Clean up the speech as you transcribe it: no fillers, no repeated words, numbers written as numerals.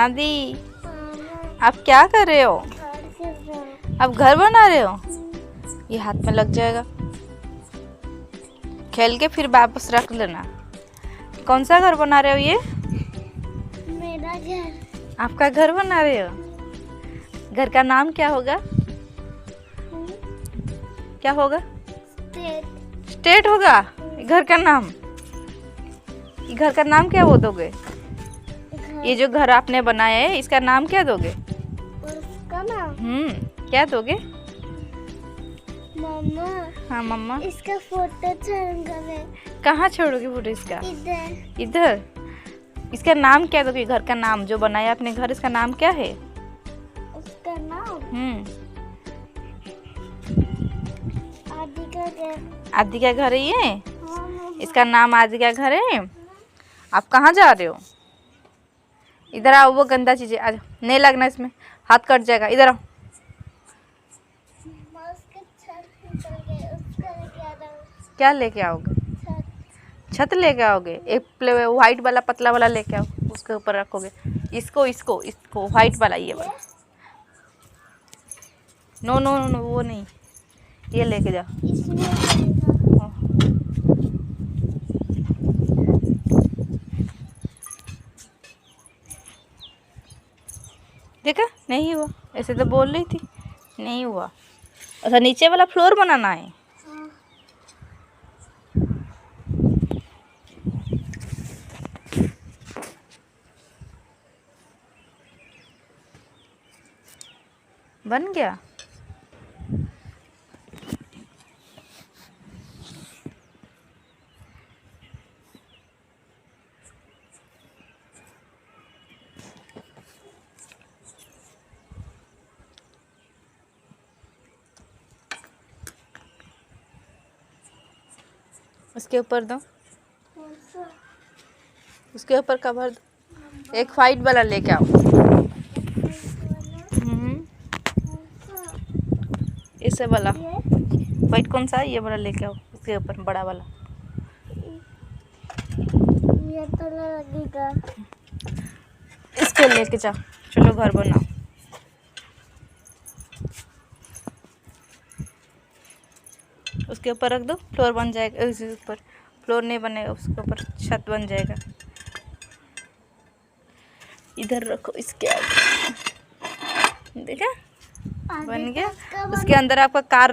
आदि, आप क्या कर रहे हो? आप घर बना रहे हो? ये हाथ में लग जाएगा, खेल के फिर वापस रख लेना। कौन सा घर बना रहे हो ये? मेरा घर। आपका घर बना रहे हो? घर का नाम क्या होगा? क्या होगा? स्टेट होगा घर का नाम। घर का नाम क्या वो दोगे? ये जो घर आपने बनाया है इसका नाम क्या दोगे? उसका नाम क्या दोगे? मम्मा। हाँ मम्मा। इसका फोटो छोड़ूंगा। कहाँ छोड़ोगे फोटो इसका? इधर। इधर। इसका नाम क्या दोगे? घर का नाम जो बनाया आपने घर, इसका नाम क्या है? उसका नाम आदि का घर। आदि का घर है ये? हाँ, इसका नाम आदि का घर है। आप कहाँ जा रहे हो? इधर आओ, वो गंदा चीजें आ जाओ, नहीं लगना इसमें, हाथ कट जाएगा। इधर आओ। क्या लेके आओगे? छत लेके आओगे? एक व्हाइट वाला पतला वाला लेके आओ, उसके ऊपर रखोगे। इसको इसको इसको व्हाइट वाला, ये वाला। नो नो नो, वो नहीं, ये लेके जाओ। देखा नहीं हुआ, ऐसे तो बोल रही थी नहीं हुआ। अच्छा, नीचे वाला फ्लोर बनाना है। बन गया। उसके ऊपर दो, उसके ऊपर कवर दो। एक वाइट वाला लेके आओ। इसे वाला वाइट कौन सा है? ये वाला लेके आओ, उसके ऊपर बड़ा वाला। ये तो लगेगा। इसको लेके जाओ, चलो घर बनाओ। उसके ऊपर रख दो, फ्लोर बन जाएगा। उसके ऊपर फ्लोर नहीं बनेगा, उसके ऊपर छत बन जाएगा। इधर रखो, इसके आगे। देखा बन गया। उसके अंदर आपका कार